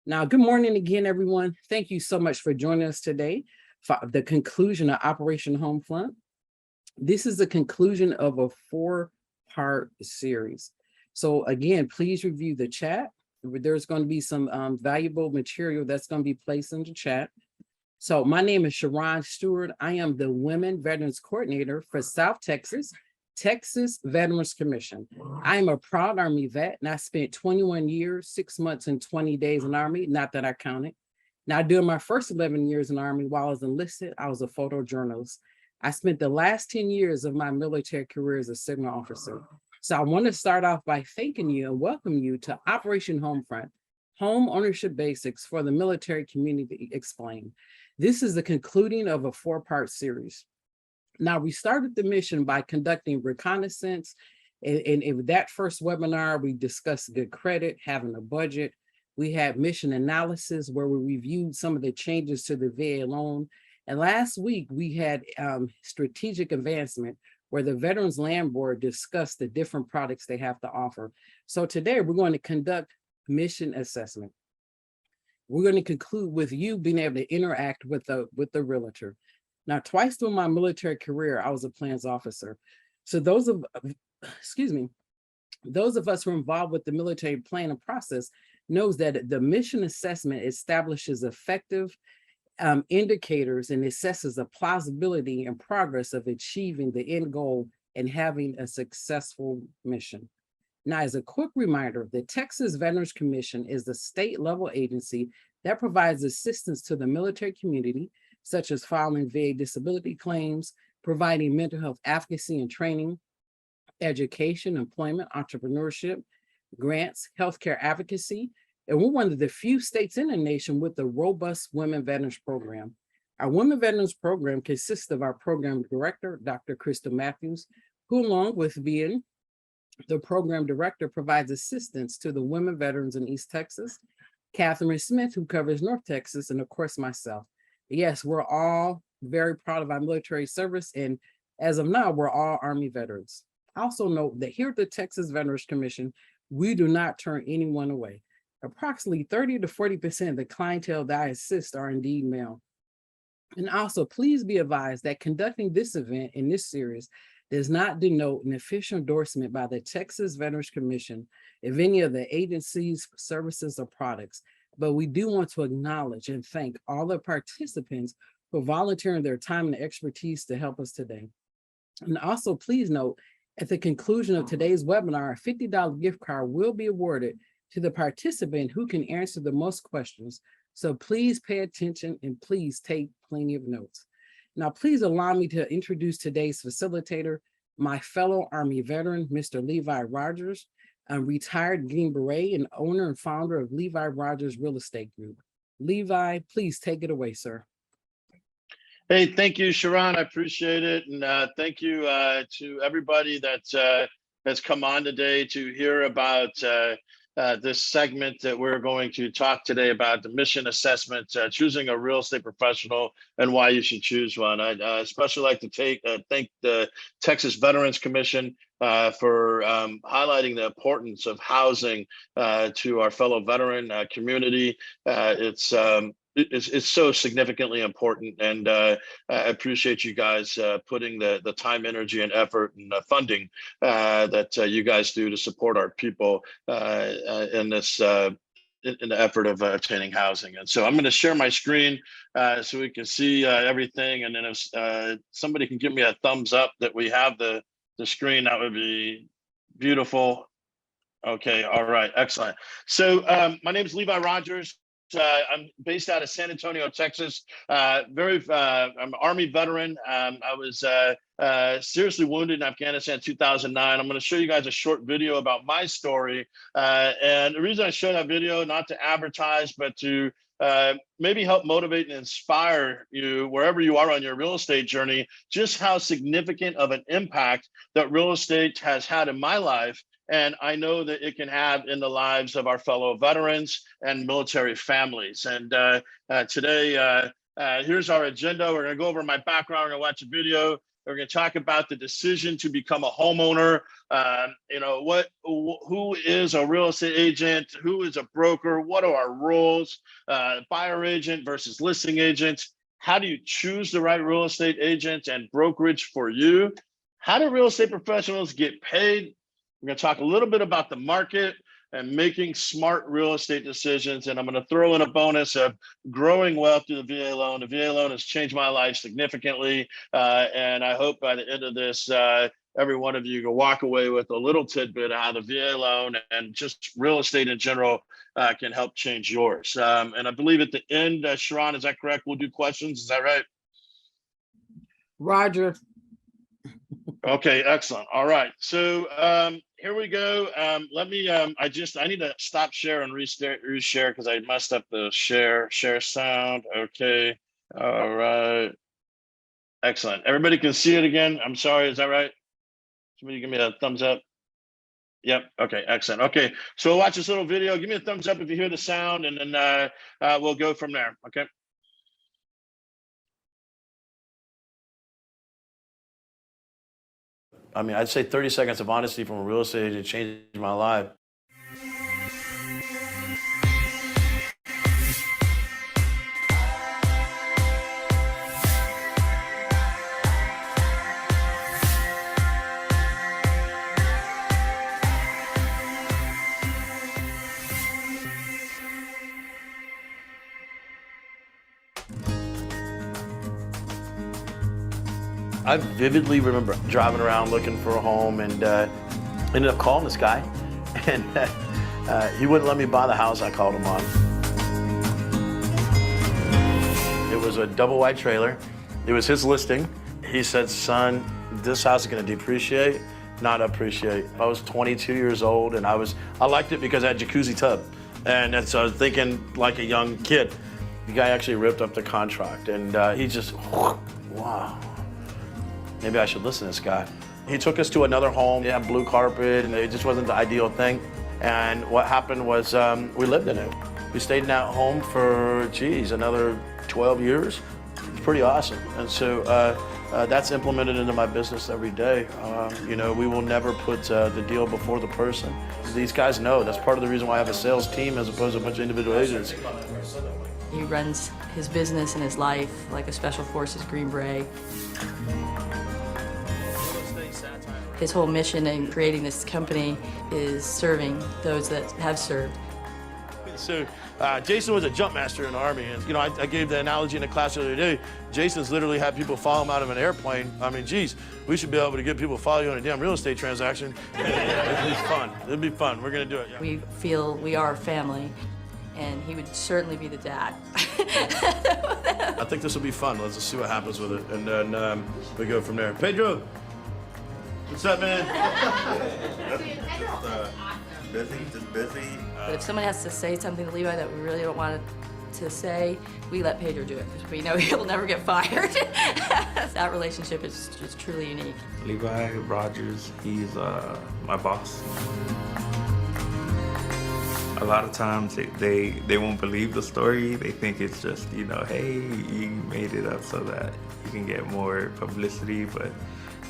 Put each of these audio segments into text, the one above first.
Now, good morning again, everyone. Thank you so much for joining us today for the conclusion of Operation Homefront. This is the conclusion of a four-part series. So again, please review the chat. There's going to be some valuable material that's going to be placed in the chat. So my name is Sharon Stewart. I am the Women Veterans Coordinator for South Texas Veterans Commission. I am a proud Army vet, and I spent 21 years, 6 months, and 20 days in Army, not that I counted. Now, during my first 11 years in Army, while I was enlisted, I was a photojournalist. I spent the last 10 years of my military career as a signal officer. So I want to start off by thanking you and welcome you to Operation Homefront, Home Ownership Basics for the Military Community Explained. This is the concluding of a four-part series. Now, we started the mission by conducting reconnaissance. And in that first webinar, we discussed good credit, having a budget. We had mission analysis where we reviewed some of the changes to the VA loan. And last week, we had strategic advancement where the Veterans Land Board discussed the different products they have to offer. So today, we're going to conduct mission assessment. We're going to conclude with you being able to interact with the realtor. Now, twice through my military career, I was a plans officer. So those of us who are involved with the military planning process knows that the mission assessment establishes effective indicators and assesses the plausibility and progress of achieving the end goal and having a successful mission. Now, as a quick reminder, the Texas Veterans Commission is the state level agency that provides assistance to the military community, such as filing VA disability claims, providing mental health advocacy and training, education, employment, entrepreneurship, grants, healthcare advocacy. And we're one of the few states in the nation with a robust Women Veterans Program. Our Women Veterans Program consists of our program director, Dr. Crystal Matthews, who, along with being the program director, provides assistance to the women veterans in East Texas, Catherine Smith, who covers North Texas, and of course, myself. Yes, we're all very proud of our military service, and as of now, we're all Army veterans. Also note that here at the Texas Veterans Commission, we do not turn anyone away. Approximately 30 to 40% of the clientele that I assist are indeed male. And also, please be advised that conducting this event in this series does not denote an official endorsement by the Texas Veterans Commission of any of the agencies, services, or products. But we do want to acknowledge and thank all the participants for volunteering their time and expertise to help us today. And also, please note, at the conclusion of today's webinar, a $50 gift card will be awarded to the participant who can answer the most questions. So please pay attention and please take plenty of notes. Now, please allow me to introduce today's facilitator, my fellow Army veteran, Mr. Levi Rodgers, a retired Green Beret and owner and founder of Levi Rodgers Real Estate Group. Levi, please take it away, sir. Hey, thank you, Sharon. I appreciate it. And thank you to everybody that has come on today to hear about this segment that we're going to talk today about the mission assessment, choosing a real estate professional and why you should choose one. I'd especially like to thank the Texas Veterans Commission for highlighting the importance of housing to our fellow veteran community. It's so significantly important, and I appreciate you guys putting the time, energy, and effort and funding that you guys do to support our people in this in the effort of obtaining housing. And so I'm going to share my screen so we can see everything, and then if somebody can give me a thumbs up that we have the screen, that would be beautiful. Okay, all right, excellent. So my name is Levi Rodgers. I'm based out of San Antonio, Texas. I'm an Army veteran. I was seriously wounded in Afghanistan in 2009. I'm going to show you guys a short video about my story. And the reason I show that video, not to advertise, but to maybe help motivate and inspire you wherever you are on your real estate journey, just how significant of an impact that real estate has had in my life. And I know that it can have in the lives of our fellow veterans and military families. And today, here's our agenda. We're going to go over my background. We're going to watch a video. We're going to talk about the decision to become a homeowner. Who is a real estate agent? Who is a broker? What are our roles? Buyer agent versus listing agent. How do you choose the right real estate agent and brokerage for you? How do real estate professionals get paid? We're going to talk a little bit about the market and making smart real estate decisions. And I'm going to throw in a bonus of growing wealth through the VA loan. The VA loan has changed my life significantly. And I hope by the end of this, every one of you can walk away with a little tidbit of how the VA loan and just real estate in general can help change yours. And I believe at the end, Sharon, is that correct? We'll do questions. Is that right? Roger. Okay, excellent. All right. So here we go. I need to stop share and reshare because I messed up the share sound. Okay. All right. Excellent. Everybody can see it again. I'm sorry. Is that right? Somebody give me a thumbs up. Yep. Okay. Excellent. Okay. So watch this little video. Give me a thumbs up if you hear the sound, and then we'll go from there. Okay. I mean, I'd say 30 seconds of honesty from a real estate agent changed my life. I vividly remember driving around looking for a home and ended up calling this guy, and he wouldn't let me buy the house I called him on. It was a double wide trailer. It was his listing. He said, son, this house is gonna depreciate, not appreciate. I was 22 years old and I liked it because I had a jacuzzi tub. And so I was thinking like a young kid. The guy actually ripped up the contract and he just, wow. Maybe I should listen to this guy. He took us to another home. It had blue carpet, and it just wasn't the ideal thing. And what happened was we lived in it. We stayed in that home for, another 12 years. It's pretty awesome. And so that's implemented into my business every day. We will never put the deal before the person. These guys know. That's part of the reason why I have a sales team as opposed to a bunch of individual agents. He runs his business and his life like a special forces Green Beret. His whole mission in creating this company is serving those that have served. So Jason was a jump master in the Army. And, I gave the analogy in the class the other day. Jason's literally had people follow him out of an airplane. I mean, geez, we should be able to get people to follow you on a damn real estate transaction. It'd be fun. It'd be fun. We're going to do it. Yeah. We feel we are a family, and he would certainly be the dad. I think this will be fun. Let's just see what happens with it. And then we go from there. Pedro. What's up, man? Just busy. But if someone has to say something to Levi that we really don't want to say, we let Pedro do it because we know he'll never get fired. That relationship is just truly unique. Levi Rodgers, he's my boss. A lot of times they won't believe the story. They think it's just, hey, you made it up so that you can get more publicity, but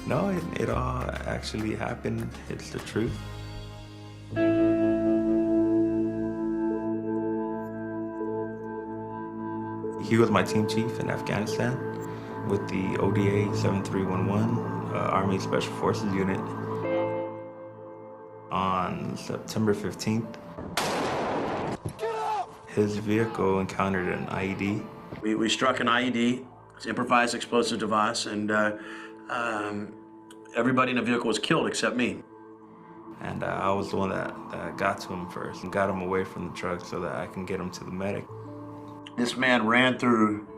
no, it all actually happened. It's the truth. He was my team chief in Afghanistan with the ODA 7311 Army Special Forces Unit. On September 15th, his vehicle encountered an IED. We struck an IED, it's an improvised explosive device, and everybody in the vehicle was killed except me. And I was the one that got to him first and got him away from the truck so that I can get him to the medic. This man ran through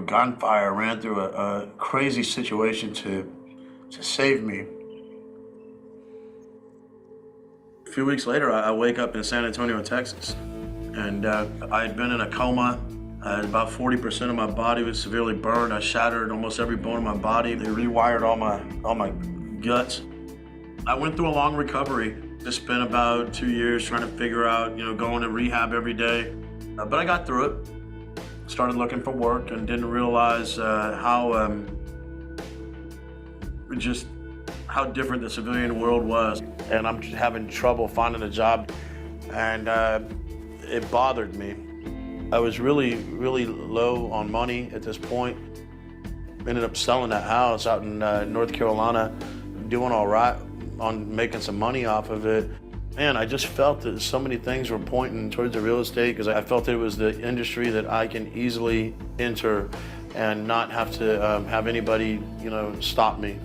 gunfire, ran through a crazy situation to save me. A few weeks later, I wake up in San Antonio, Texas, and I had been in a coma. About 40% of my body was severely burned. I shattered almost every bone in my body. They rewired all my guts. I went through a long recovery. I spent about 2 years trying to figure out, going to rehab every day. But I got through it. Started looking for work and didn't realize how just how different the civilian world was. And I'm having trouble finding a job, and it bothered me. I was really, really low on money at this point. Ended up selling that house out in North Carolina, doing all right on making some money off of it. Man, I just felt that so many things were pointing towards the real estate, because I felt it was the industry that I can easily enter and not have to have anybody, stop me.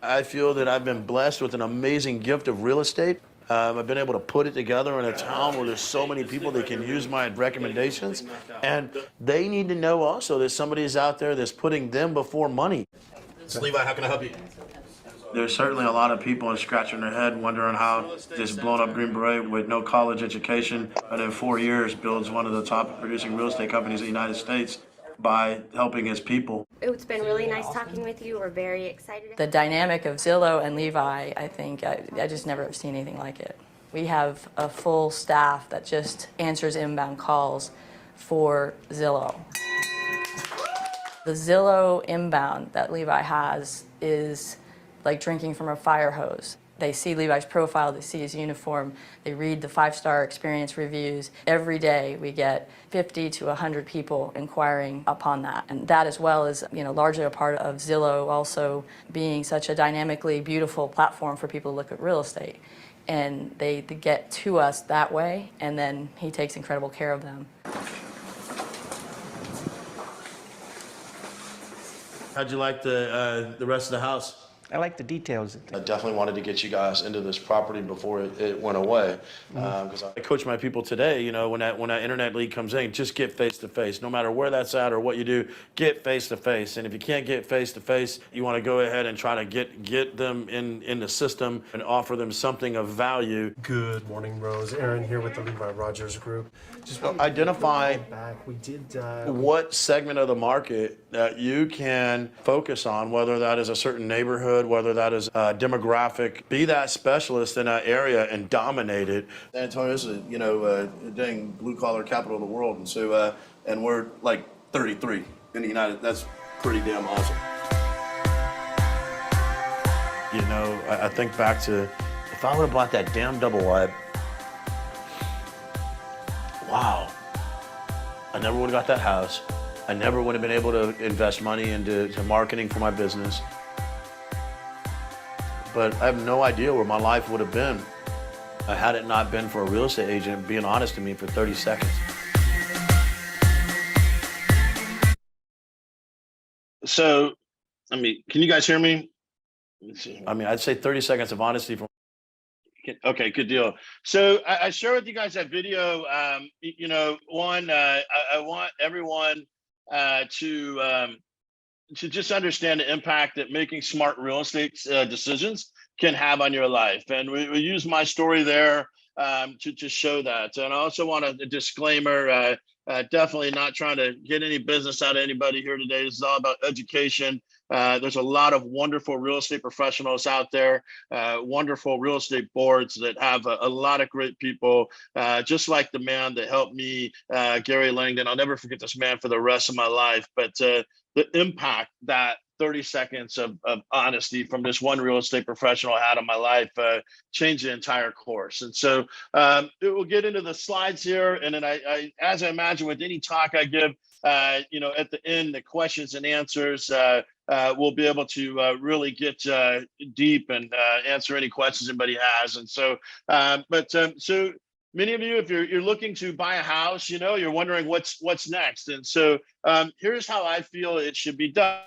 I feel that I've been blessed with an amazing gift of real estate. I've been able to put it together in a town where there's so many people that can use my recommendations. And they need to know also that somebody's out there that's putting them before money. So Levi, how can I help you? There's certainly a lot of people scratching their head wondering how this blown up Green Beret with no college education and in 4 years builds one of the top producing real estate companies in the United States by helping his people. It's been really nice talking with you. We're very excited. The dynamic of Zillow and Levi, I think, I just never have seen anything like it. We have a full staff that just answers inbound calls for Zillow. The Zillow inbound that Levi has is like drinking from a fire hose. They see Levi's profile, they see his uniform, they read the 5-star experience reviews. Every day we get 50 to 100 people inquiring upon that. And that, as well as, largely a part of Zillow also being such a dynamically beautiful platform for people to look at real estate. And they get to us that way, and then he takes incredible care of them. How'd you like the rest of the house? I like the details. I definitely wanted to get you guys into this property before it went away. Because I coach my people today, when that internet lead comes in, just get face to face. No matter where that's at or what you do, get face to face. And if you can't get face to face, you want to go ahead and try to get them in the system and offer them something of value. Good morning, Rose. Aaron here with the Levi Rodgers Group. Just identify back. We did what segment of the market that you can focus on, whether that is a certain neighborhood, whether that is a demographic. Be that specialist in that area and dominate it. San Antonio is dang blue collar capital of the world, and so and we're like 33 in the United. That's pretty damn awesome. I think back to if I would have bought that damn double wide. Wow, I never would have got that house. I never would have been able to invest money into marketing for my business. But I have no idea where my life would have been had it not been for a real estate agent being honest to me for 30 seconds. So, can you guys hear me? I'd say 30 seconds of honesty from. Okay, good deal. So I share with you guys that video. I want everyone to just understand the impact that making smart real estate decisions can have on your life. And we use my story there to show that. And I also want a disclaimer, definitely not trying to get any business out of anybody here today. This is all about education. There's a lot of wonderful real estate professionals out there, wonderful real estate boards that have a lot of great people, just like the man that helped me, Gary Langdon. I'll never forget this man for the rest of my life, but the impact that 30 seconds of honesty from this one real estate professional had on my life changed the entire course. And so we'll get into the slides here. And then I as I imagine with any talk I give, at the end, the questions and answers, we'll be able to really get deep and answer any questions anybody has. And so, so many of you, if you're looking to buy a house, you're wondering what's next. And so here's how I feel it should be done.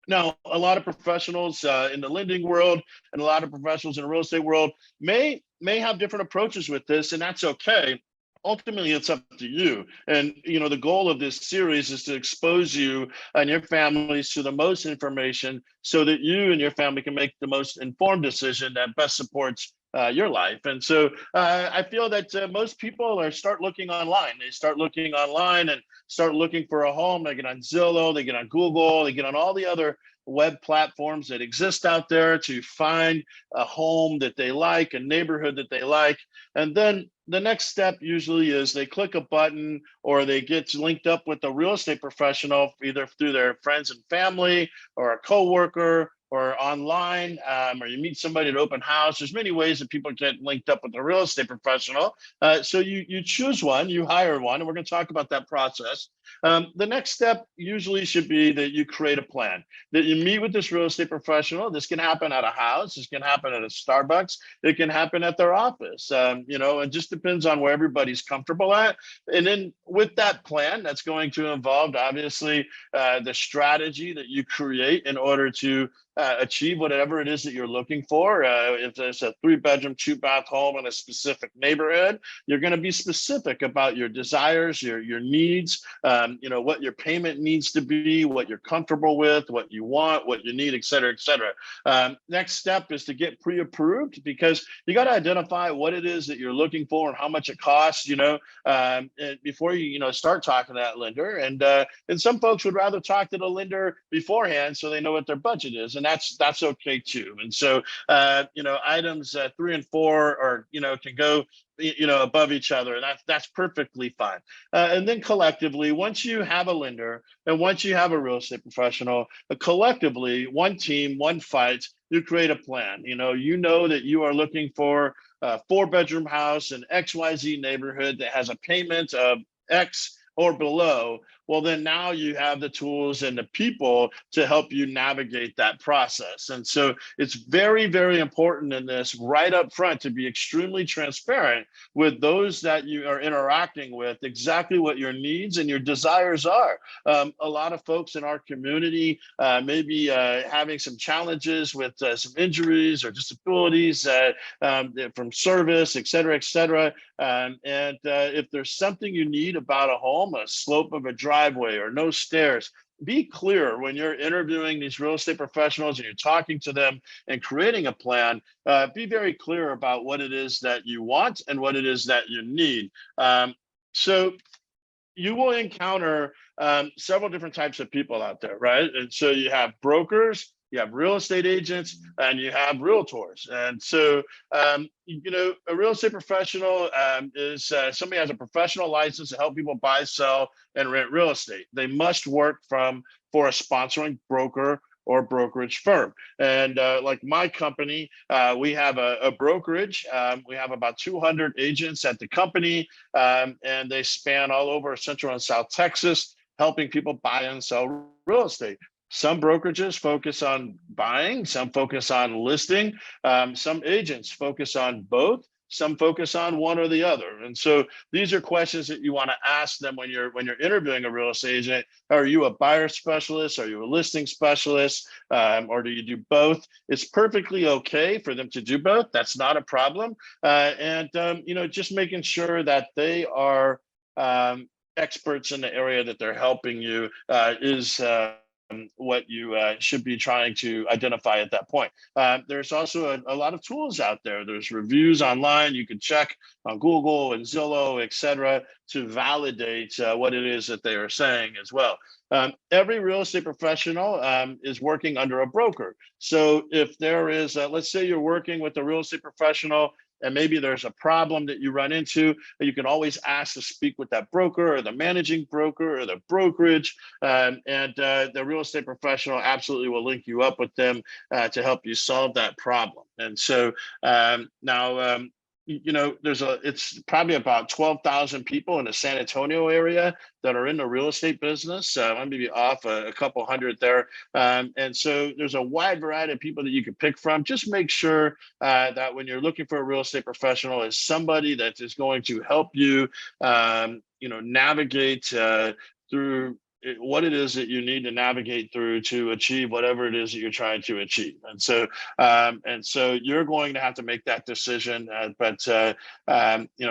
Now, a lot of professionals in the lending world and a lot of professionals in the real estate world may have different approaches with this, and that's okay. Ultimately, it's up to you. And, the goal of this series is to expose you and your families to the most information so that you and your family can make the most informed decision that best supports your life. And so I feel that most people start looking online. They start looking online and start looking for a home. They get on Zillow, they get on Google, they get on all the other web platforms that exist out there to find a home that they like, a neighborhood that they like. And then the next step usually is they click a button or they get linked up with a real estate professional, either through their friends and family or a coworker or online, or you meet somebody at open house. There's many ways that people get linked up with a real estate professional. So you choose one, you hire one, and we're going to talk about that process. The next step usually should be that you create a plan, that you meet with this real estate professional. This can happen at a house, this can happen at a Starbucks, it can happen at their office. It just depends on where everybody's comfortable at. And then with that plan, that's going to involve obviously the strategy that you create in order to achieve whatever it is that you're looking for. If there's a 3-bedroom, 2-bath home in a specific neighborhood, you're going to be specific about your desires, your needs, what your payment needs to be, what you're comfortable with, what you want, what you need, et cetera, et cetera. Next step is to get pre-approved, because you got to identify what it is that you're looking for and how much it costs, before you start talking to that lender. And some folks would rather talk to the lender beforehand so they know what their budget is, and that's okay too. And so items 3 and 4 are can go above each other, and that's perfectly fine. And then collectively, once you have a lender and once you have a real estate professional, collectively, one team, one fight, you create a plan. You know that you are looking for a 4-bedroom house in XYZ neighborhood that has a payment of X or below. Well, then now you have the tools and the people to help you navigate that process. And so it's very, very important in this right up front to be extremely transparent with those that you are interacting with, exactly what your needs and your desires are. A lot of folks in our community may be having some challenges with some injuries or disabilities from service, et cetera, et cetera. If there's something you need about a home, a slope of a driveway or no stairs, be clear when you're interviewing these real estate professionals and you're talking to them and creating a plan. Be very clear about what it is that you want and what it is that you need. So you will encounter several different types of people out there, right? And so you have brokers, you have real estate agents, and you have realtors. And so, a real estate professional is somebody who has a professional license to help people buy, sell, and rent real estate. They must work for a sponsoring broker or brokerage firm. And like my company, we have a brokerage. We have about 200 agents at the company, and they span all over Central and South Texas, helping people buy and sell real estate. Some brokerages focus on buying, some focus on listing, some agents focus on both, some focus on one or the other. And so these are questions that you want to ask them when you're interviewing a real estate agent. Are you a buyer specialist? Are you a listing specialist? Or do you do both? It's perfectly okay for them to do both. That's not a problem. Just making sure that they are experts in the area that they're helping you is what you should be trying to identify at that point. There's also a lot of tools out there. There's reviews online. You can check on Google and Zillow, et cetera, to validate what it is that they are saying as well. Every real estate professional is working under a broker. So if there is, let's say you're working with a real estate professional and maybe there's a problem that you run into, you can always ask to speak with that broker or the managing broker or the brokerage, and the real estate professional absolutely will link you up with them to help you solve that problem. And so now, it's probably about 12,000 people in the San Antonio area that are in the real estate business. I'm maybe off a couple hundred there. And so there's a wide variety of people that you can pick from. Just make sure that when you're looking for a real estate professional, is somebody that is going to help you, navigate through what it is that you need to navigate through to achieve whatever it is that you're trying to achieve. And so you're going to have to make that decision, but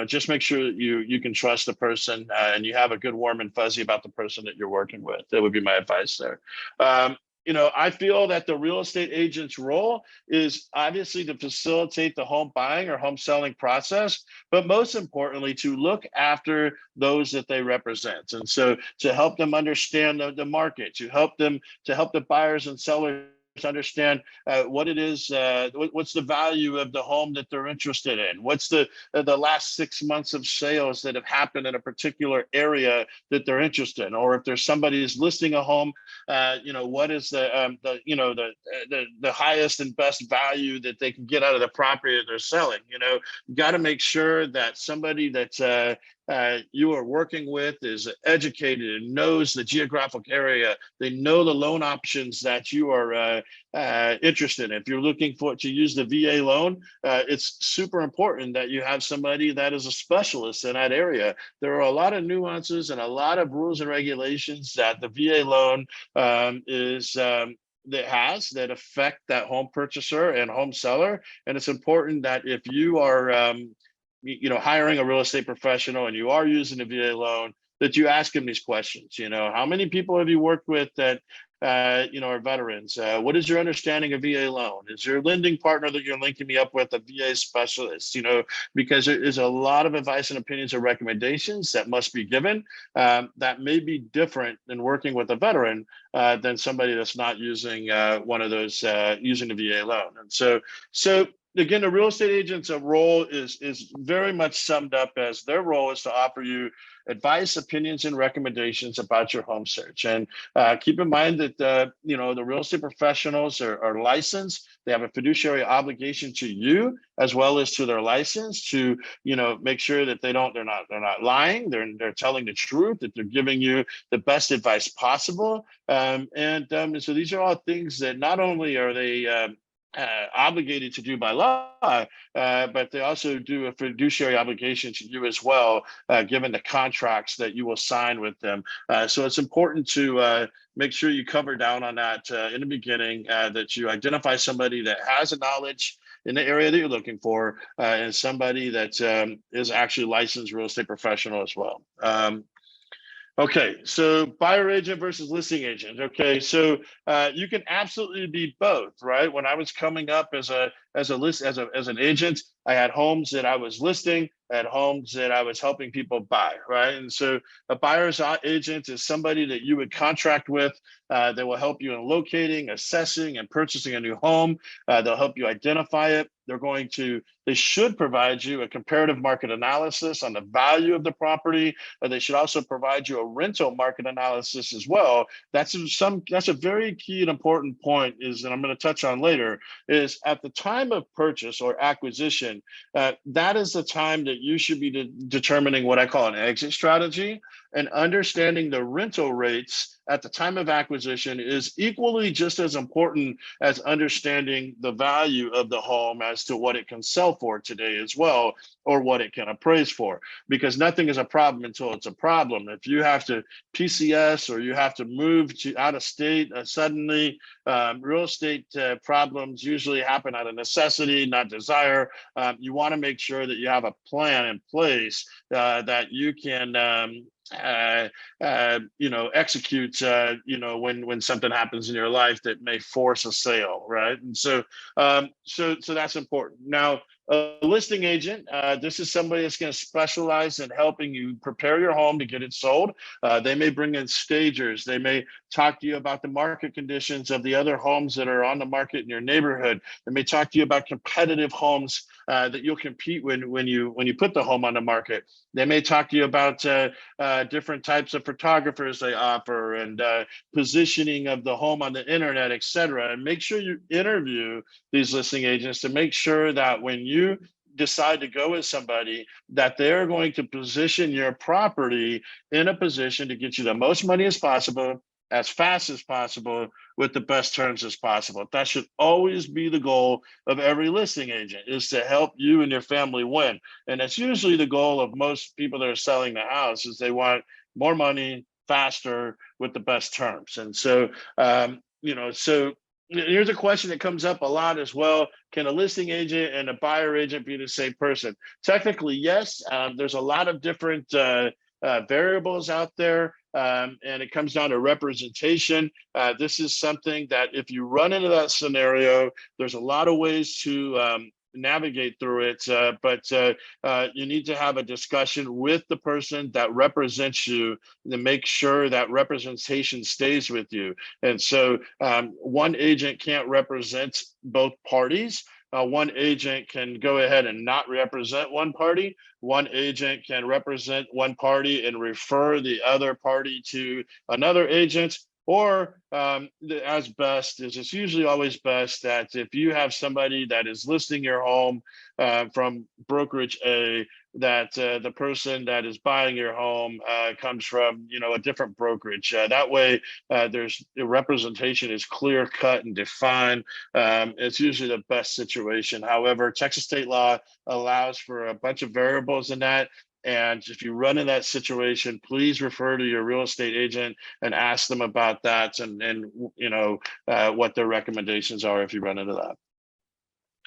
just make sure that you can trust the person and you have a good warm and fuzzy about the person that you're working with. That would be my advice there. I feel that the real estate agent's role is obviously to facilitate the home buying or home selling process, but most importantly, to look after those that they represent. And so to help them understand the market, to help the buyers and sellers understand what it is, what's the value of the home that they're interested in, what's the last 6 months of sales that have happened in a particular area that they're interested in, or if there's somebody who's listing a home, what is the highest and best value that they can get out of the property that they're selling. You got to make sure that somebody that you are working with is educated and knows the geographic area. They know the loan options that you are interested in. If you're looking to use the VA loan, it's super important that you have somebody that is a specialist in that area. There are a lot of nuances and a lot of rules and regulations that the VA loan that affect that home purchaser and home seller. And it's important that if you are hiring a real estate professional and you are using a VA loan, that you ask them these questions. How many people have you worked with that are veterans? What is your understanding of VA loan? Is your lending partner that you're linking me up with a VA specialist? Because there is a lot of advice and opinions or recommendations that must be given that may be different than working with a veteran than somebody that's not using one of those using the VA loan. And so again, the real estate agent's role is very much summed up as their role is to offer you advice, opinions, and recommendations about your home search. And keep in mind that the real estate professionals are licensed. They have a fiduciary obligation to you as well as to their license to make sure that they're not lying. They're telling the truth, that they're giving you the best advice possible. So these are all things that not only are they obligated to do by law, but they also do a fiduciary obligation to you as well, given the contracts that you will sign with them. So it's important to make sure you cover down on that in the beginning, that you identify somebody that has a knowledge in the area that you're looking for, and somebody that is actually licensed real estate professional as well. Okay, so buyer agent versus listing agent. Okay, so you can absolutely be both, right? When I was coming up as an agent, I had homes that I was listing, I had homes that I was helping people buy, right? And so a buyer's agent is somebody that you would contract with that will help you in locating, assessing, and purchasing a new home. They'll help you identify it. They should provide you a comparative market analysis on the value of the property. They should also provide you a rental market analysis as well. That's a very key and important point, and I'm going to touch on later, is at the time of purchase or acquisition, that is the time that you should be determining what I call an exit strategy, and understanding the rental rates at the time of acquisition is equally just as important as understanding the value of the home as to what it can sell for today as well, or what it can appraise for, because nothing is a problem until it's a problem. If you have to PCS or you have to move to out of state suddenly, real estate problems usually happen out of necessity, not desire. You want to make sure that you have a plan in place that you can execute, when something happens in your life that may force a sale, right? And so that's important. Now, a listing agent, this is somebody that's going to specialize in helping you prepare your home to get it sold. They may bring in stagers. They may talk to you about the market conditions of the other homes that are on the market in your neighborhood. They may talk to you about competitive homes that you'll compete when you put the home on the market. They may talk to you about different types of photographers they offer, and positioning of the home on the internet, et cetera. And make sure you interview these listing agents to make sure that when you decide to go with somebody, that they're going to position your property in a position to get you the most money as possible, as fast as possible, with the best terms as possible. That should always be the goal of every listing agent, is to help you and your family win. And that's usually the goal of most people that are selling the house, is they want more money faster with the best terms. And so, so here's a question that comes up a lot as well. Can a listing agent and a buyer agent be the same person? Technically, yes. There's a lot of different variables out there, and it comes down to representation. This is something that if you run into that scenario, there's a lot of ways to navigate through it, but you need to have a discussion with the person that represents you to make sure that representation stays with you. And so one agent can't represent both parties. One agent can go ahead and not represent one party. One agent can represent one party and refer the other party to another agent. Or as best is, it's usually always best that if you have somebody that is listing your home from brokerage A, that the person that is buying your home comes from, a different brokerage. That way, there's the representation is clear cut and defined. It's usually the best situation. However, Texas state law allows for a bunch of variables in that. And if you run in that situation, please refer to your real estate agent and ask them about that, and what their recommendations are if you run into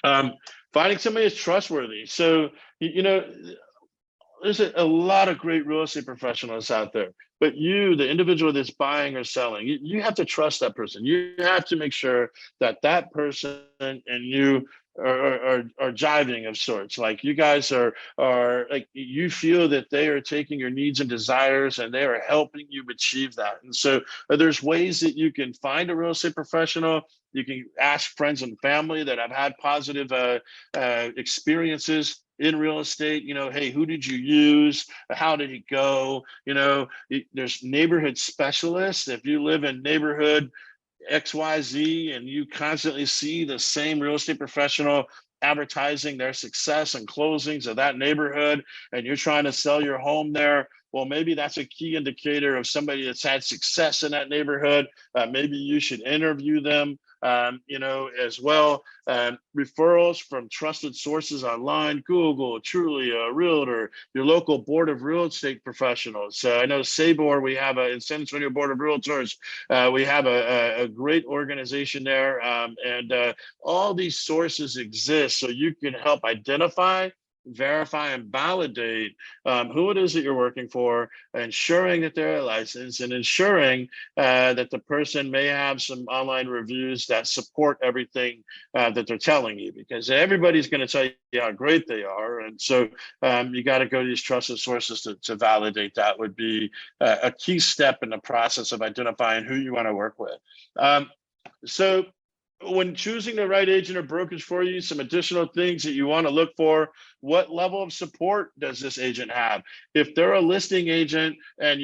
that. Finding somebody that's trustworthy. So there's a lot of great real estate professionals out there, but you, the individual that's buying or selling, you have to trust that person. You have to make sure that that person and you are jiving of sorts. Like you guys are like, you feel that they are taking your needs and desires and they are helping you achieve that. And so there's ways that you can find a real estate professional. You can ask friends and family that have had positive experiences in real estate. Hey, who did you use? How did it go? There's neighborhood specialists. If you live in neighborhood XYZ and you constantly see the same real estate professional advertising their success and closings of that neighborhood, and you're trying to sell your home there, well, maybe that's a key indicator of somebody that's had success in that neighborhood. Maybe you should interview them, as well. Referrals from trusted sources online, Google, Trulia, Realtor, your local board of real estate professionals. I know SABOR, we have in San Antonio Board of Realtors, we have a great organization there. And all these sources exist so you can help identify, verify, and validate who it is that you're working for, ensuring that they're licensed, and ensuring that the person may have some online reviews that support everything that they're telling you, because everybody's going to tell you how great they are. And so you got to go to these trusted sources to validate. That would be a key step in the process of identifying who you want to work with. So when choosing the right agent or brokerage for you, some additional things that you want to look for: what level of support does this agent have? If they're a listing agent and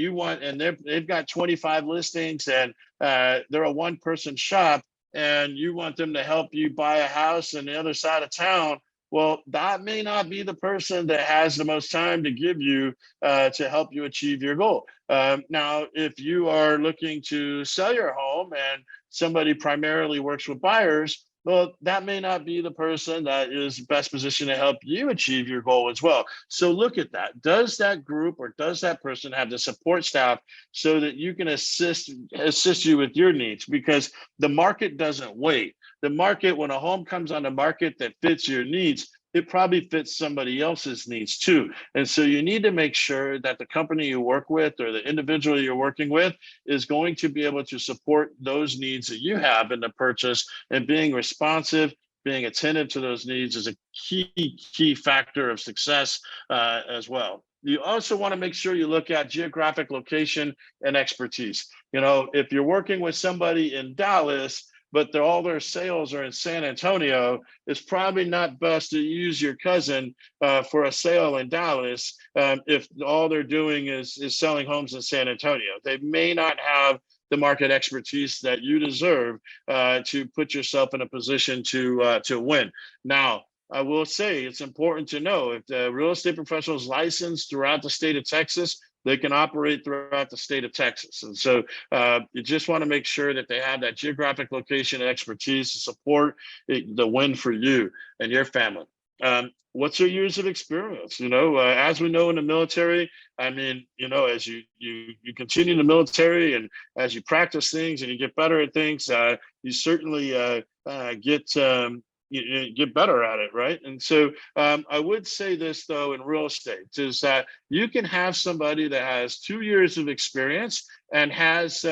they've got 25 listings and they're a one-person shop, and you want them to help you buy a house on the other side of town, well, that may not be the person that has the most time to give you to help you achieve your goal. Now, if you are looking to sell your home and somebody primarily works with buyers, well, that may not be the person that is best positioned to help you achieve your goal as well. So look at that. Does that group or does that person have the support staff so that you can assist you with your needs? Because the market doesn't wait. The market, when a home comes on the market that fits your needs, it probably fits somebody else's needs too. And so you need to make sure that the company you work with or the individual you're working with is going to be able to support those needs that you have in the purchase, and being responsive, being attentive to those needs is a key factor of success as well. You also want to make sure you look at geographic location and expertise. If you're working with somebody in Dallas, but all their sales are in San Antonio, it's probably not best to use your cousin for a sale in Dallas if all they're doing is selling homes in San Antonio. They may not have the market expertise that you deserve to put yourself in a position to win. Now, I will say it's important to know, if the real estate professional is licensed throughout the state of Texas, they can operate throughout the state of Texas. And so you just want to make sure that they have that geographic location and expertise to support the win for you and your family. What's your years of experience? As we know in the military, as you continue in the military and as you practice things and you get better at things, you certainly you get better at it, right? And so I would say this, though, in real estate, is that you can have somebody that has 2 years of experience and has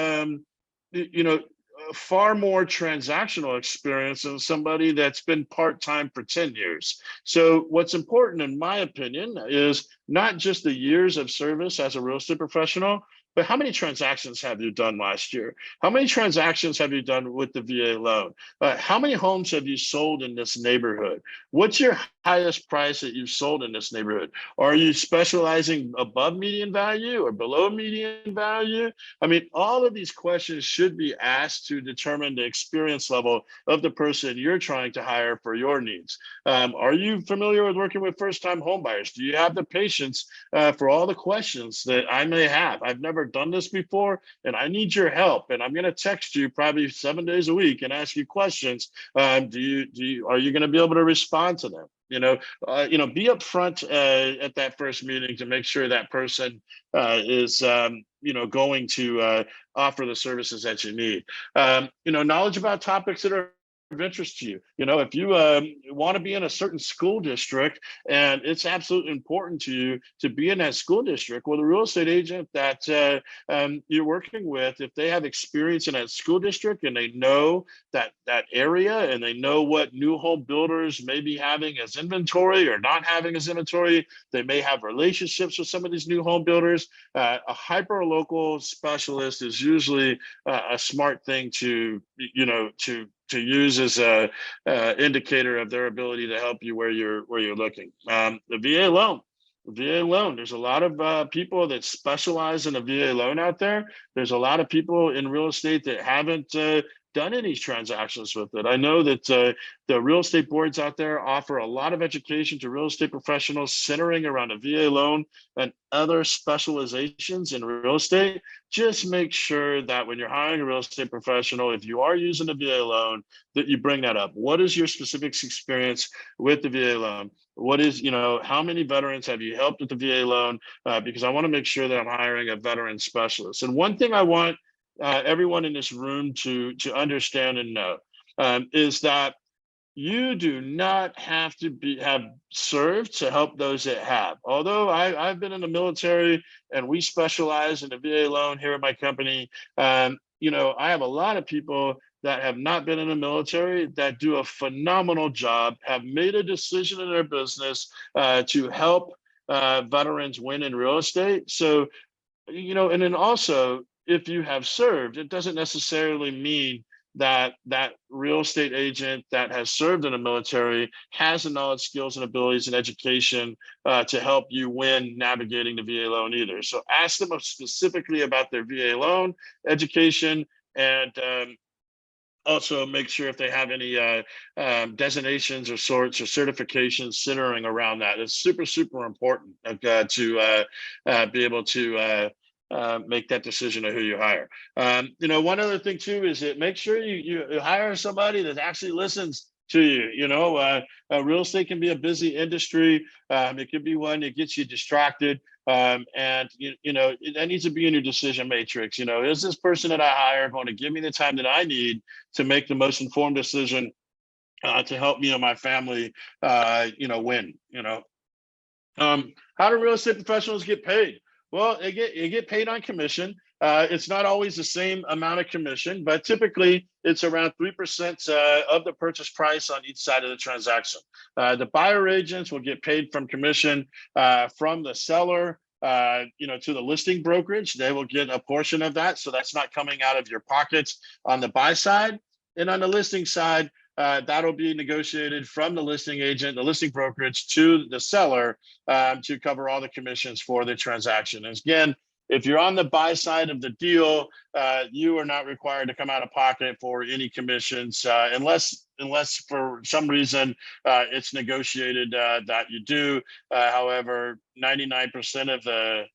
far more transactional experience than somebody that's been part-time for 10 years. So what's important, in my opinion, is not just the years of service as a real estate professional, but how many transactions have you done last year? How many transactions have you done with the VA loan? How many homes have you sold in this neighborhood? What's your highest price that you've sold in this neighborhood? Are you specializing above median value or below median value? I mean, all of these questions should be asked to determine the experience level of the person you're trying to hire for your needs. Are you familiar with working with first-time home buyers? Do you have the patience for all the questions that I may have? I've never done this before, and I need your help. And I'm going to text you probably 7 days a week and ask you questions. Are you going to be able to respond to them? Be upfront at that first meeting to make sure that person is going to offer the services that you need. Knowledge about topics that are of interest to you. If you want to be in a certain school district and it's absolutely important to you to be in that school district, well, the real estate agent that you're working with, if they have experience in that school district and they know that area and they know what new home builders may be having as inventory or not having as inventory, they may have relationships with some of these new home builders. A hyper local specialist is usually a smart thing to use as a indicator of their ability to help you where you're looking. The VA loan. There's a lot of people that specialize in a VA loan out there. There's a lot of people in real estate that haven't done any transactions with it. I know that the real estate boards out there offer a lot of education to real estate professionals centering around a VA loan and other specializations in real estate. Just make sure that when you're hiring a real estate professional, if you are using a VA loan, that you bring that up. What is your specific experience with the VA loan? What is, how many veterans have you helped with the VA loan? Because I want to make sure that I'm hiring a veteran specialist. And one thing I want everyone in this room to understand and know is that you do not have to have served to help those that have. Although I've been in the military and we specialize in the VA loan here at my company, I have a lot of people that have not been in the military that do a phenomenal job, have made a decision in their business to help veterans win in real estate. So, and then also, if you have served, it doesn't necessarily mean that real estate agent that has served in the military has the knowledge, skills, and abilities and education to help you win navigating the VA loan either. So ask them specifically about their VA loan education, and also make sure if they have any designations or sorts or certifications centering around that. It's super, super important to be able to make that decision of who you hire. One other thing too is that make sure you hire somebody that actually listens to you. Real estate can be a busy industry. It could be one that gets you distracted. And that needs to be in your decision matrix. Is this person that I hire going to give me the time that I need to make the most informed decision to help me and my family, win? How do real estate professionals get paid? Well, you get paid on commission. It's not always the same amount of commission, but typically it's around 3% of the purchase price on each side of the transaction. The buyer agents will get paid from commission from the seller, to the listing brokerage. They will get a portion of that. So that's not coming out of your pockets on the buy side. And on the listing side, that'll be negotiated from the listing agent, the listing brokerage, to the seller to cover all the commissions for the transaction. And again, if you're on the buy side of the deal, you are not required to come out of pocket for any commissions unless for some reason it's negotiated that you do. However, 99% of the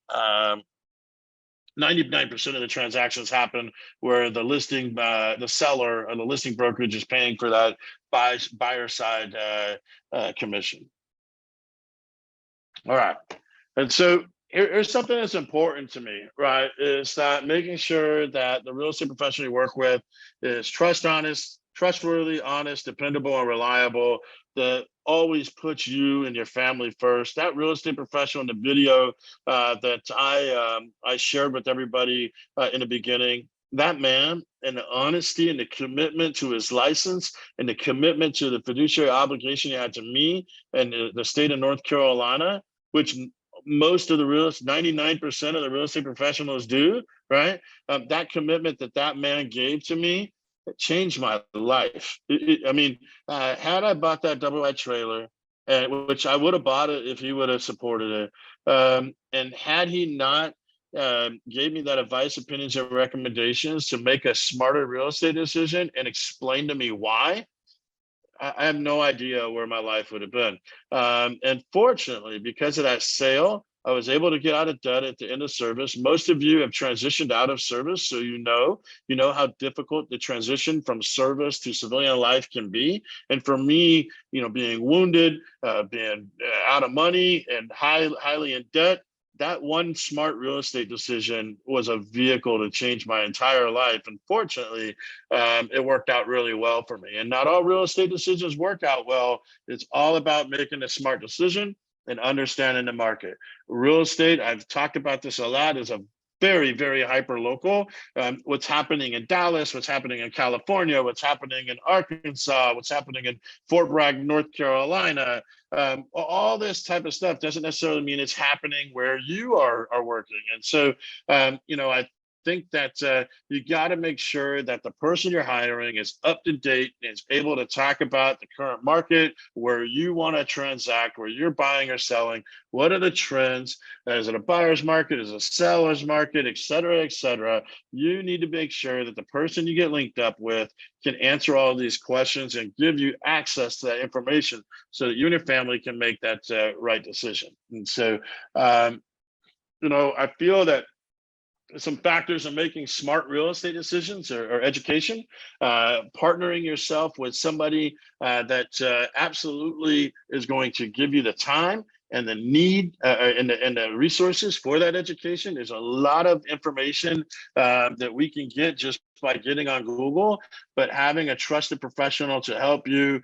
99% of the transactions happen where the seller or the listing brokerage is paying for that buyer side commission. All right. And so here's something that's important to me, right? Is that making sure that the real estate professional you work with is trustworthy, honest, dependable, and reliable, that always puts you and your family first. That real estate professional in the video that I shared with everybody in the beginning, that man and the honesty and the commitment to his license and the commitment to the fiduciary obligation he had to me and the state of North Carolina, which most of the 99% of the real estate professionals do, right? That commitment that man gave to me, it changed my life. I mean, had I bought that double wide trailer, which I would have bought it if he would have supported it, and had he not gave me that advice, opinions, and recommendations to make a smarter real estate decision and explain to me why, I have no idea where my life would have been. And fortunately, because of that sale, I was able to get out of debt at the end of service. Most of you have transitioned out of service, so you know how difficult the transition from service to civilian life can be. And for me, being wounded, being out of money, and highly in debt, that one smart real estate decision was a vehicle to change my entire life. And fortunately, it worked out really well for me. And not all real estate decisions work out well. It's all about making a smart decision and understanding the market. Real estate, I've talked about this a lot, is a very, very hyper local. What's happening in Dallas, what's happening in California, what's happening in Arkansas, what's happening in Fort Bragg, North Carolina, all this type of stuff doesn't necessarily mean it's happening where you are working. And so, I think that you got to make sure that the person you're hiring is up to date and is able to talk about the current market, where you want to transact, where you're buying or selling, what are the trends, is it a buyer's market, is it a seller's market, et cetera, et cetera. You need to make sure that the person you get linked up with can answer all of these questions and give you access to that information so that you and your family can make that right decision. And so, I feel that some factors in making smart real estate decisions or education, partnering yourself with somebody that absolutely is going to give you the time and the need and the resources for that education. There's a lot of information that we can get just by getting on Google, but having a trusted professional to help you,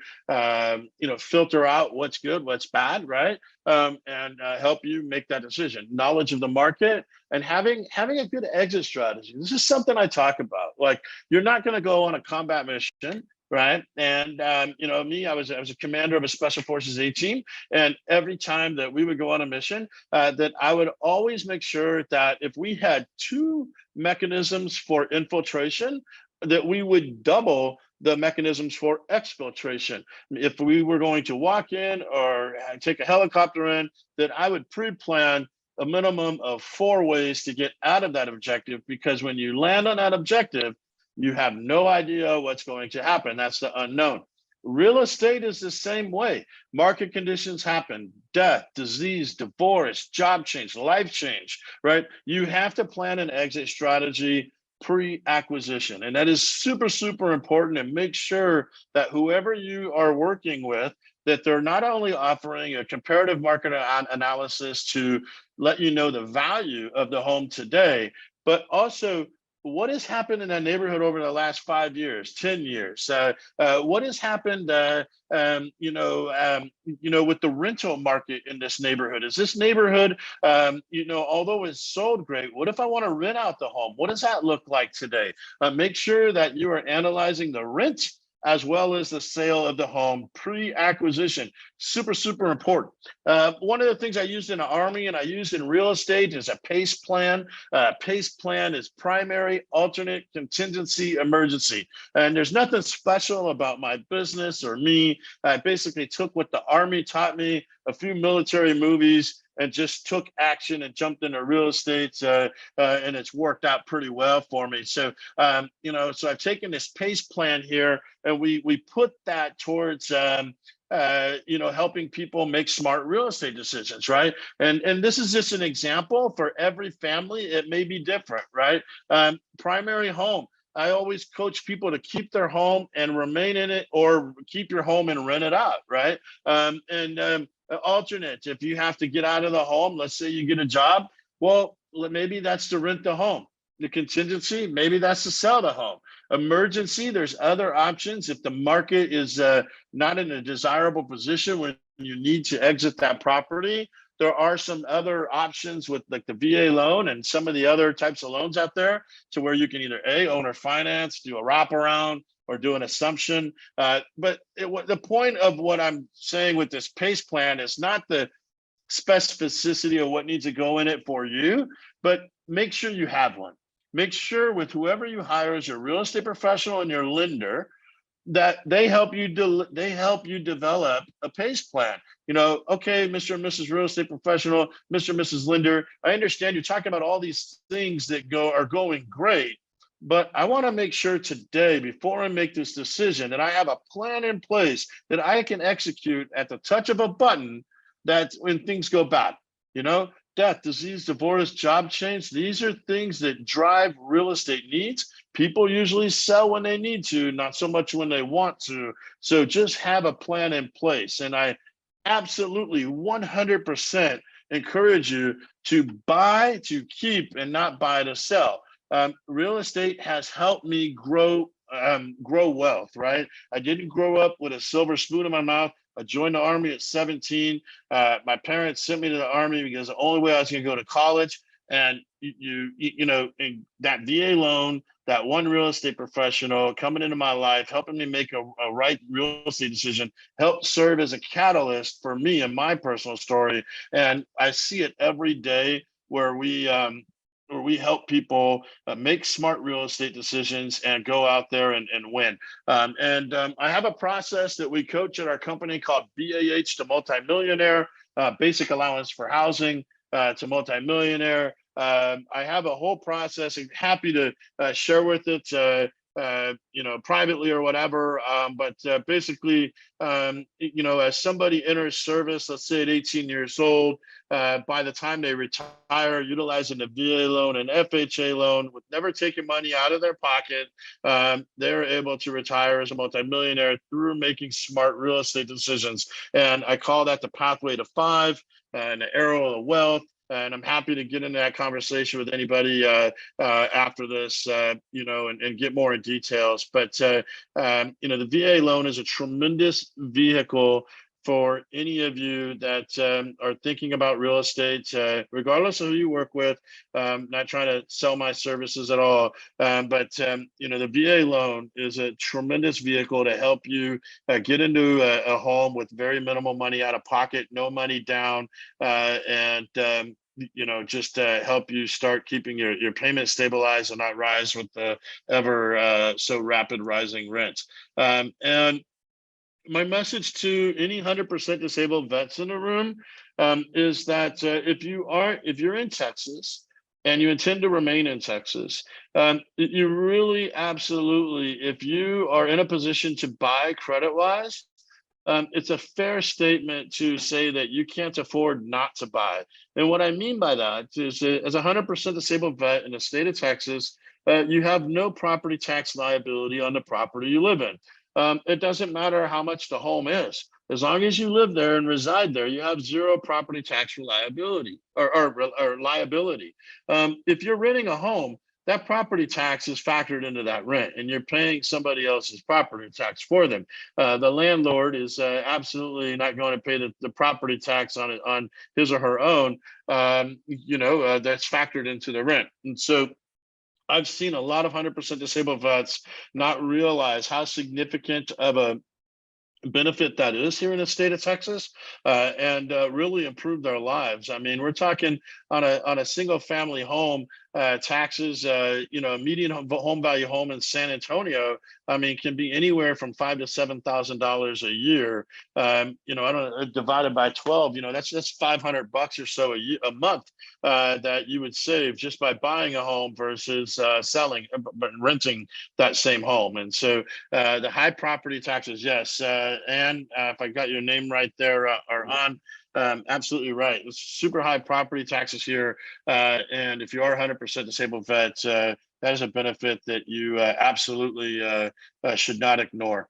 filter out what's good, what's bad, right? And help you make that decision. Knowledge of the market and having a good exit strategy. This is something I talk about. Like, you're not going to go on a combat mission, right? And me, I was a commander of a special forces A team, and every time that we would go on a mission, that I would always make sure that if we had 2 mechanisms for infiltration, that we would double the mechanisms for exfiltration. If we were going to walk in or take a helicopter in, that I would pre-plan a minimum of 4 ways to get out of that objective, because when you land on that objective, you have no idea what's going to happen. That's the unknown. Real estate is the same way. Market conditions happen: death, disease, divorce, job change, life change, right? You have to plan an exit strategy pre-acquisition. And that is super, super important. And make sure that whoever you are working with, that they're not only offering a comparative market analysis to let you know the value of the home today, but also what has happened in that neighborhood over the last 5 years, 10 years? What has happened, with the rental market in this neighborhood? Is this neighborhood, although it's sold great, what if I want to rent out the home? What does that look like today? Make sure that you are analyzing the rent as well as the sale of the home pre-acquisition. Super, super important. One of the things I used in the Army and I used in real estate is a PACE plan. PACE plan is primary, alternate, contingency, emergency. And there's nothing special about my business or me. I basically took what the Army taught me, a few military movies, and just took action and jumped into real estate, and it's worked out pretty well for me. So, so I've taken this PACE plan here, and we put that towards, helping people make smart real estate decisions, right? And this is just an example. For every family, it may be different, right? Primary home. I always coach people to keep their home and remain in it, or keep your home and rent it out, right? Alternate, if you have to get out of the home, let's say you get a job, well, maybe that's to rent the home. The contingency, maybe that's to sell the home. Emergency, there's other options. If the market is not in a desirable position when you need to exit that property, there are some other options with like the VA loan and some of the other types of loans out there to where you can either owner finance, do a wraparound, or do an assumption. But the point of what I'm saying with this PACE plan is not the specificity of what needs to go in it for you, but make sure you have one. Make sure with whoever you hire as your real estate professional and your lender that they help you develop a PACE plan. You know, okay, Mr. and Mrs. Real Estate Professional, Mr. and Mrs. Lender, I understand you're talking about all these things that are going great, but I want to make sure today, before I make this decision, that I have a plan in place that I can execute at the touch of a button, that when things go bad, you know, death, disease, divorce, job change, these are things that drive real estate needs. People usually sell when they need to, not so much when they want to. So just have a plan in place. And I absolutely 100% encourage you to buy to keep and not buy to sell. Real estate has helped me grow wealth, right? I didn't grow up with a silver spoon in my mouth. I joined the Army at 17. My parents sent me to the Army because the only way I was going to go to college. And you know, in that VA loan, that one real estate professional coming into my life, helping me make a right real estate decision, helped serve as a catalyst for me and my personal story. And I see it every day where we help people make smart real estate decisions and go out there and win. I have a process that we coach at our company called BAH to Multimillionaire, Basic Allowance for Housing to Multimillionaire. I have a whole process. I'm happy to share with it, you know, privately or whatever. But basically, you know, as somebody enters service, let's say at 18 years old, by the time they retire, utilizing the VA loan and FHA loan with never taking money out of their pocket, they're able to retire as a multimillionaire through making smart real estate decisions. And I call that the pathway to 5 and the arrow of wealth. And I'm happy to get into that conversation with anybody after this, you know, and get more in details. But, you know, the VA loan is a tremendous vehicle for any of you that are thinking about real estate, regardless of who you work with. Not trying to sell my services at all, but you know, the VA loan is a tremendous vehicle to help you get into a home with very minimal money out of pocket, no money down, and you know, just help you start keeping your payments stabilized and not rise with the ever so rapid rising rent. And my message to any 100% disabled vets in the room is that if you're in Texas and you intend to remain in Texas, you really absolutely, if you are in a position to buy credit-wise, it's a fair statement to say that you can't afford not to buy. And what I mean by that is that as a 100% disabled vet in the state of Texas, you have no property tax liability on the property you live in. It doesn't matter how much the home is. As long as you live there and reside there, you have zero property tax liability or liability. If you're renting a home, that property tax is factored into that rent and you're paying somebody else's property tax for them. The landlord is absolutely not going to pay the property tax on his or her own, you know, that's factored into the rent. And so I've seen a lot of 100% disabled vets not realize how significant of a benefit that is here in the state of Texas, and really improve their lives. I mean, we're talking on a single family home, taxes, you know, a median home value home in San Antonio, I mean, can be anywhere from $5,000 to $7,000 a year. You know, I don't know, divided by 12, you know, that's $500 or so a month that you would save just by buying a home versus selling, but renting that same home. And so the high property taxes, yes, and if I got your name right there, are on. Absolutely right. It's super high property taxes here. And if you are 100% disabled vet, that is a benefit that you absolutely should not ignore.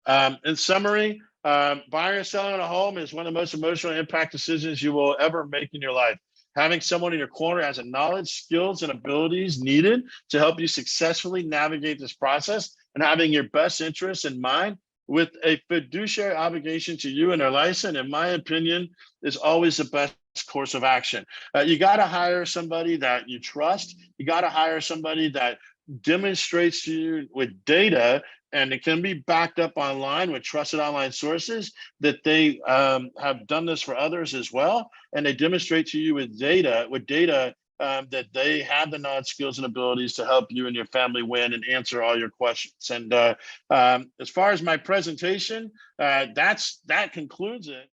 In summary, buying or selling a home is one of the most emotional impact decisions you will ever make in your life. Having someone in your corner has the knowledge, skills, and abilities needed to help you successfully navigate this process, and having your best interests in mind with a fiduciary obligation to you and their license, in my opinion, is always the best course of action. You got to hire somebody that you trust. You got to hire somebody that demonstrates to you with data, and it can be backed up online with trusted online sources, that they have done this for others as well, and they demonstrate to you with data that they have the knowledge, skills, and abilities to help you and your family win and answer all your questions. And as far as my presentation, that concludes it.